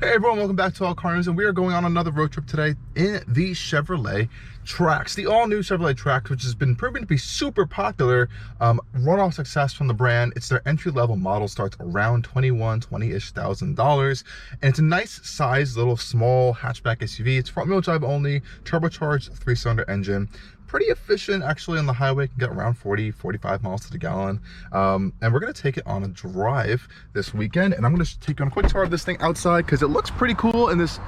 Hey everyone, welcome back to Allcarnews, and we are going on another road trip today in the Chevrolet Trax, the all-new Chevrolet Trax, which has been proven to be super popular, runoff success from the brand. It's their entry-level model, starts around $20-ish thousand, and it's a nice size little small hatchback SUV. It's front-wheel drive only, turbocharged 3-cylinder engine. Pretty efficient actually on the highway, can get around 40-45 miles to the gallon. And we're gonna take it on a drive this weekend, and I'm gonna take you on a quick tour of this thing outside because it looks pretty cool in this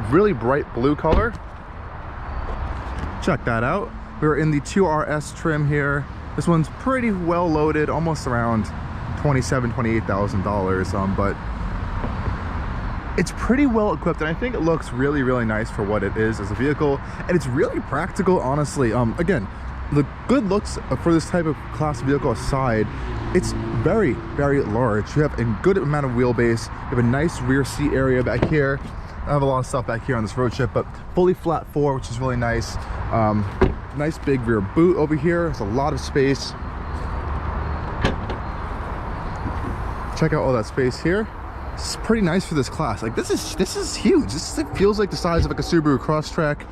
really bright blue color. Check that out. We're in the 2RS trim here. This one's pretty well loaded, almost around $28,000, but it's pretty well equipped, and I think it looks really nice for what it is as a vehicle, and it's really practical, honestly. Again, the good looks for this type of class vehicle aside, it's very large. You have a good amount of wheelbase. You have a nice rear seat area back here. I have a lot of stuff back here on this road trip, but fully flat floor, which is really nice. Nice big rear boot over here. There's a lot of space. Check out all that space here. This is pretty nice for this class. Like this is huge. It feels like the size of like a Subaru Crosstrek,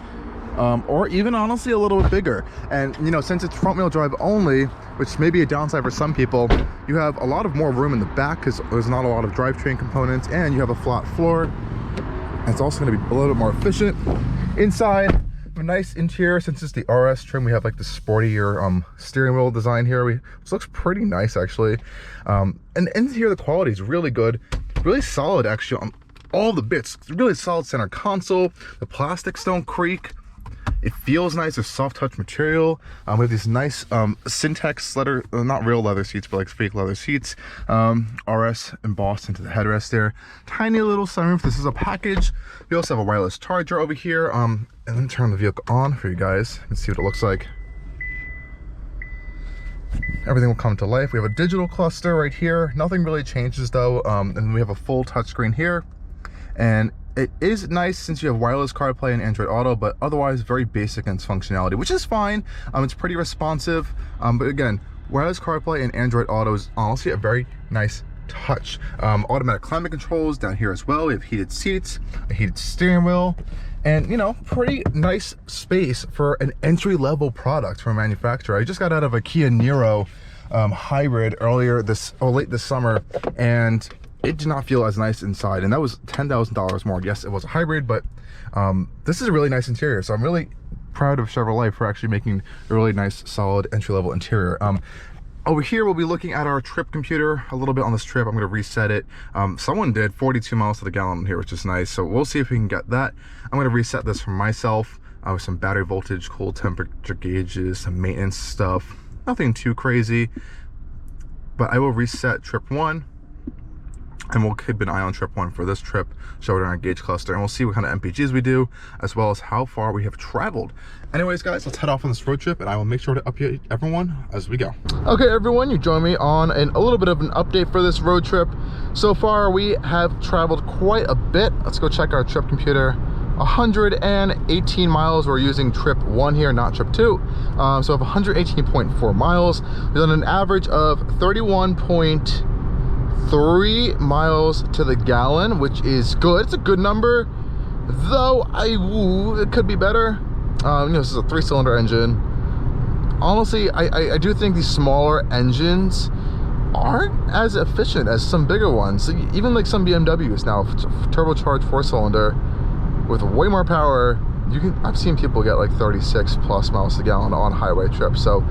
or even honestly a little bit bigger. And you know, since it's front wheel drive only, which may be a downside for some people, you have a lot of more room in the back because there's not a lot of drivetrain components, and you have a flat floor. And it's also going to be a little bit more efficient. Inside, a nice interior. Since it's the RS trim, we have like the sportier steering wheel design here, which looks pretty nice actually. And in here, the quality is really good. Really solid actually on all the bits. It's really solid center console. The plastics don't creak. It feels nice. There's soft touch material. We have these nice Syntex leather, not real leather seats, but like fake leather seats. RS embossed into the headrest there. Tiny little sunroof. This is a package. We also have a wireless charger over here. And let me turn the vehicle on for you guys and see what it looks like. Everything will come to life. We have a digital cluster right here. Nothing really changes though. And we have a full touchscreen here. And it is nice since you have wireless CarPlay and Android Auto, but otherwise very basic in its functionality, which is fine. It's pretty responsive. But again, wireless CarPlay and Android Auto is honestly a very nice touch. Automatic climate controls down here as well. We have heated seats, a heated steering wheel, and you know, pretty nice space for an entry-level product from a manufacturer. I just got out of a Kia Niro hybrid late this summer, and it did not feel as nice inside, and that was $10,000 more. Yes, it was a hybrid, but this is a really nice interior, so I'm really proud of Chevrolet for actually making a really nice, solid entry-level interior. Over here, we'll be looking at our trip computer a little bit on this trip. I'm going to reset it. Someone did 42 miles to the gallon here, which is nice. So we'll see if we can get that. I'm going to reset this for myself with some battery voltage, cool temperature gauges, some maintenance stuff. Nothing too crazy. But I will reset trip 1. And we'll keep an eye on trip 1 for this trip, show it on our gauge cluster, and we'll see what kind of MPGs we do, as well as how far we have traveled. Anyways, guys, let's head off on this road trip, and I will make sure to update everyone as we go. Okay, everyone, you join me on a little bit of an update for this road trip. So far, we have traveled quite a bit. Let's go check our trip computer. 118 miles. We're using trip 1 here, not trip 2. So I have 118.4 miles. We've done an average of 31.3 miles to the gallon, which is good. It's a good number, though it could be better. You know, this is a 3-cylinder engine. Honestly, I do think these smaller engines aren't as efficient as some bigger ones. Even like some BMWs now, turbocharged 4-cylinder with way more power. I've seen people get like 36 plus miles to the gallon on highway trips. So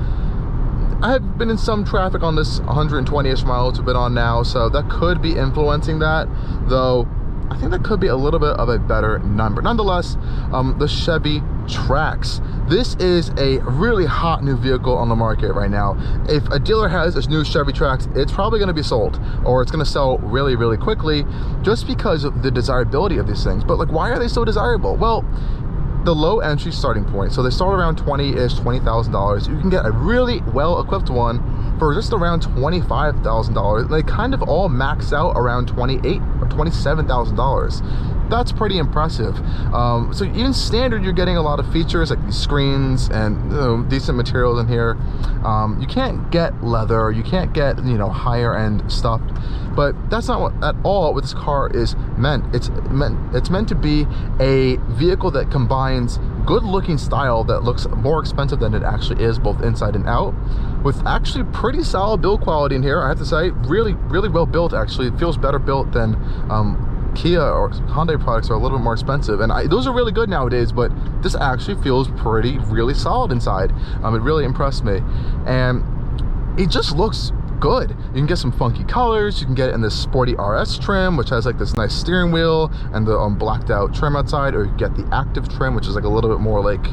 I have been in some traffic on this 120-ish miles we've been on now, so that could be influencing that, though I think that could be a little bit of a better number. Nonetheless, the Chevy Trax. This is a really hot new vehicle on the market right now. If a dealer has this new Chevy Trax, it's probably going to be sold, or it's going to sell really quickly, just because of the desirability of these things. But like, why are they so desirable? Well, the low entry starting point, so they start around $20,000. You can get a really well equipped one for just around $25,000. They kind of all max out around $28,000 or $27,000. that's pretty impressive. So even standard, you're getting a lot of features like these screens and decent materials in here. You can't get leather, you can't get higher end stuff, but that's not what at all what this car is meant. It's meant to be a vehicle that combines good looking style that looks more expensive than it actually is, both inside and out, with actually pretty solid build quality in here. I have to say, really well built. Actually, it feels better built than Kia or Hyundai products are a little bit more expensive, and those are really good nowadays, but this actually feels really solid inside. It really impressed me, and it just looks good. You can get some funky colors. You can get it in this sporty RS trim, which has like this nice steering wheel and the blacked out trim outside, or you get the active trim, which is like a little bit more like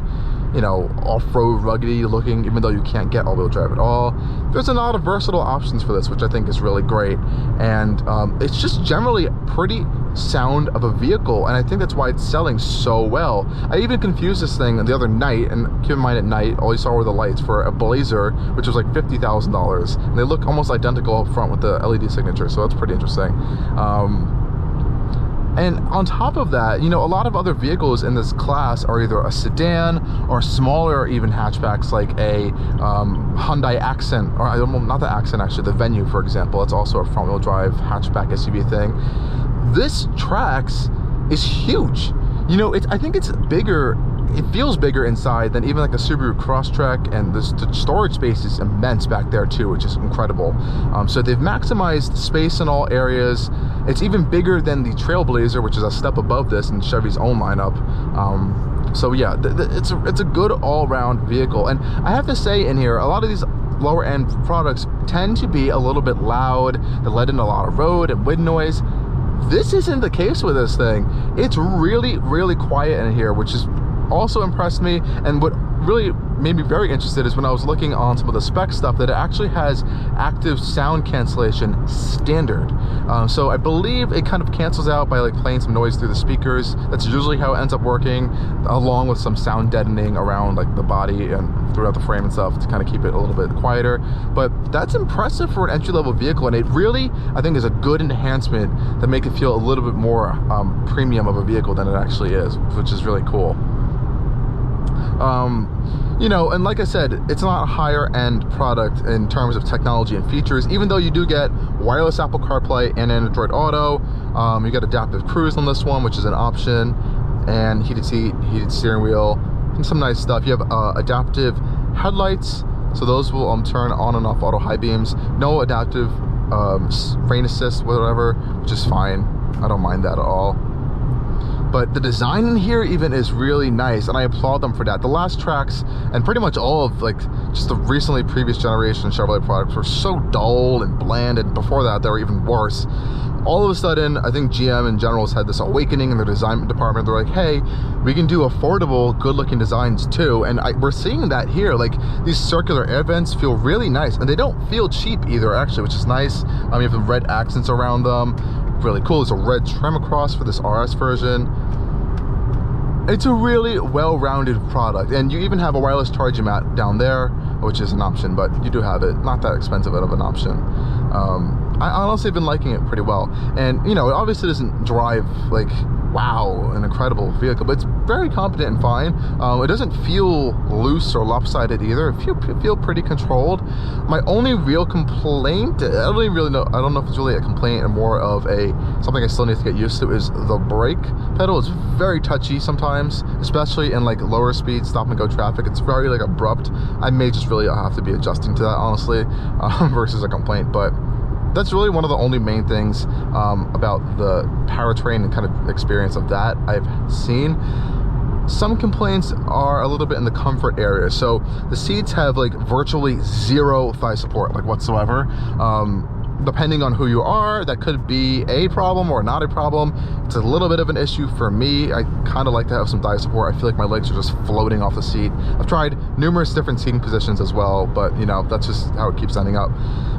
off-road ruggedy looking, even though you can't get all-wheel drive at all. There's a lot of versatile options for this, which I think is really great, and it's just generally pretty sound of a vehicle, and I think that's why it's selling so well. I even confused this thing the other night, and keep in mind at night all you saw were the lights, for a Blazer, which was like $50,000, and they look almost identical up front with the LED signature, so that's pretty interesting. And on top of that, a lot of other vehicles in this class are either a sedan or smaller, even hatchbacks, like a Hyundai Accent, or not the Accent actually, the Venue, for example. It's also a front-wheel drive hatchback SUV thing. This Trax is huge. I think it's bigger. It feels bigger inside than even like a Subaru Crosstrek, and the storage space is immense back there too, which is incredible. So they've maximized space in all areas. It's even bigger than the Trailblazer, which is a step above this in Chevy's own lineup. So yeah, it's a good all-around vehicle. And I have to say, in here, a lot of these lower end products tend to be a little bit loud. They let in a lot of road and wind noise. This isn't the case with this thing. It's really quiet in here, which is also impressed me. And what really made me very interested is when I was looking on some of the spec stuff, that it actually has active sound cancellation standard. So I believe it kind of cancels out by like playing some noise through the speakers. That's usually how it ends up working, along with some sound deadening around like the body and throughout the frame and stuff to kind of keep it a little bit quieter. But that's impressive for an entry-level vehicle, and it really, I think, is a good enhancement that make it feel a little bit more premium of a vehicle than it actually is, which is really cool. And like I said, it's not a higher end product in terms of technology and features, even though you do get wireless Apple CarPlay and Android Auto. You get adaptive cruise on this one, which is an option, and heated seat, heated steering wheel, and some nice stuff. You have adaptive headlights, so those will turn on and off auto high beams. No adaptive rain assist, whatever, which is fine. I don't mind that at all. But the design in here even is really nice, and I applaud them for that. The last Trax, and pretty much all of like just the recently previous generation Chevrolet products, were so dull and bland, and before that they were even worse. All of a sudden, I think GM in general has had this awakening in their design department. They're like, hey, we can do affordable, good-looking designs too, and we're seeing that here. Like, these circular air vents feel really nice, and they don't feel cheap either, actually, which is nice. You have the red accents around them. Really cool. There's a red trim across for this RS version. It's a really well-rounded product, and you even have a wireless charging mat down there, which is an option, but you do have it. Not that expensive of an option. I honestly have been liking it pretty well, and it obviously doesn't drive like wow, an incredible vehicle, but it's very competent and fine. It doesn't feel loose or lopsided either. It feels pretty controlled. My only real complaint, I don't know if it's really a complaint or more of something I still need to get used to, is the brake pedal is very touchy sometimes, especially in like lower speed stop and go traffic. It's very like abrupt. I may just really have to be adjusting to that, honestly, versus a complaint. But that's really one of the only main things about the powertrain and kind of experience of that I've seen. Some complaints are a little bit in the comfort area. So the seats have like virtually zero thigh support, like whatsoever. Depending on who you are, that could be a problem or not a problem. It's a little bit of an issue for me. I kind of like to have some thigh support. I feel like my legs are just floating off the seat. I've tried numerous different seating positions as well, but that's just how it keeps ending up,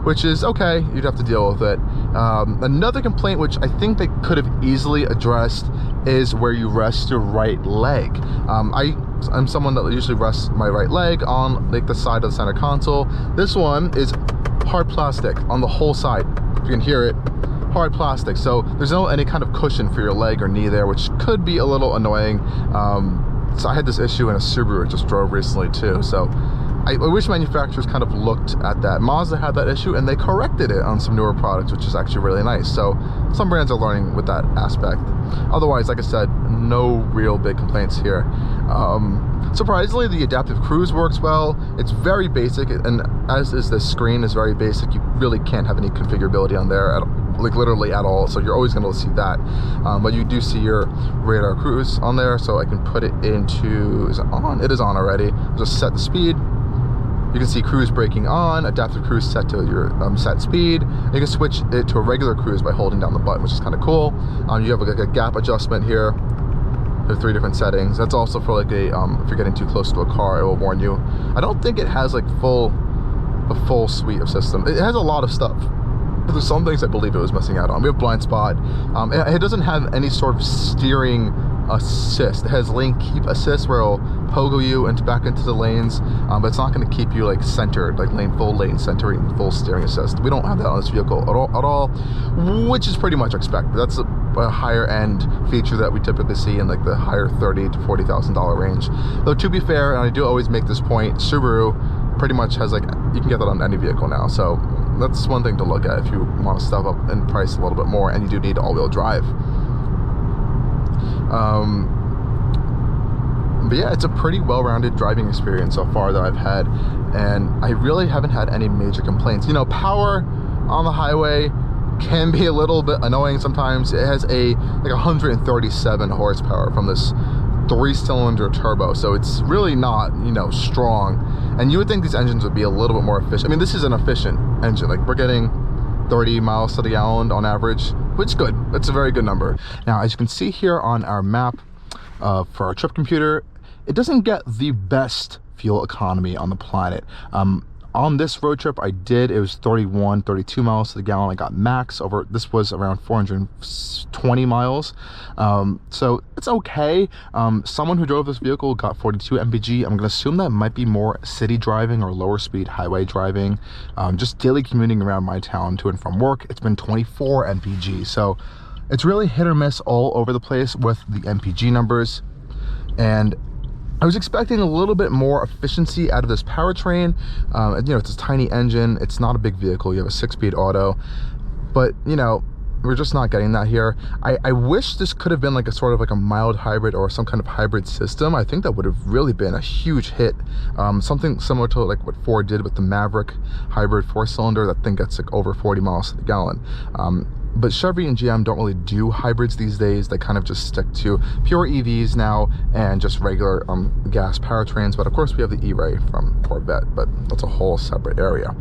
which is okay. You'd have to deal with it. Another complaint, which I think they could have easily addressed, is where you rest your right leg. I'm someone that usually rests my right leg on like the side of the center console. This one is hard plastic on the whole side. You can hear it. hard plastic, so there's no any kind of cushion for your leg or knee there, which could be a little annoying. So I had this issue in a Subaru I just drove recently too, so I wish manufacturers kind of looked at that. Mazda had that issue and they corrected it on some newer products, which is actually really nice. So some brands are learning with that aspect. Otherwise, like I said, no real big complaints here. Surprisingly, the adaptive cruise works well. It's very basic, and as is this screen is very basic, you really can't have any configurability on there like literally at all, so you're always going to see that. But you do see your radar cruise on there, so I can put it into, is it on? It is on already. Just set the speed. You can see cruise braking on, adaptive cruise set to your set speed. You can switch it to a regular cruise by holding down the button, which is kind of cool. You have like a gap adjustment here. There are 3 different settings. That's also for like a, if you're getting too close to a car, it will warn you. I don't think it has like a full suite of system. It has a lot of stuff. But there's some things I believe it was missing out on. We have blind spot. It doesn't have any sort of steering assist. It has lane keep assist where it'll pogo you back into the lanes, but it's not going to keep you like centered, like full lane centering, full steering assist. We don't have that on this vehicle at all, which is pretty much expected. That's a higher end feature that we typically see in like the higher $30,000 to $40,000 range. Though to be fair, and I do always make this point, Subaru pretty much has like, you can get that on any vehicle now, so that's one thing to look at if you want to step up in price a little bit more, and you do need all-wheel drive. But yeah, it's a pretty well-rounded driving experience so far that I've had, and I really haven't had any major complaints. You know, power on the highway can be a little bit annoying sometimes. It has like 137 horsepower from this 3-cylinder turbo, so it's really not, you know, strong. And you would think these engines would be a little bit more efficient. I mean, this is an efficient engine. Like, we're getting 30 miles to the gallon on average, which is good. It's a very good number. Now, as you can see here on our map for our trip computer, it doesn't get the best fuel economy on the planet. On this road trip it was 32 miles to the gallon. I got max over, this was around 420 miles. So it's okay. Someone who drove this vehicle got 42 mpg. I'm gonna assume that might be more city driving or lower speed highway driving. Just daily commuting around my town to and from work, it's been 24 mpg. So it's really hit or miss all over the place with the mpg numbers. And I was expecting a little bit more efficiency out of this powertrain. You know, it's a tiny engine. It's not a big vehicle. You have a 6-speed auto, but you know, we're just not getting that here. I wish this could have been like a sort of like a mild hybrid or some kind of hybrid system. I think that would have really been a huge hit. Something similar to like what Ford did with the Maverick hybrid 4-cylinder. That thing gets like over 40 miles to the gallon. But Chevy and GM don't really do hybrids these days. They kind of just stick to pure EVs now and just regular gas powertrains. But of course we have the E-Ray from Corvette, but that's a whole separate area.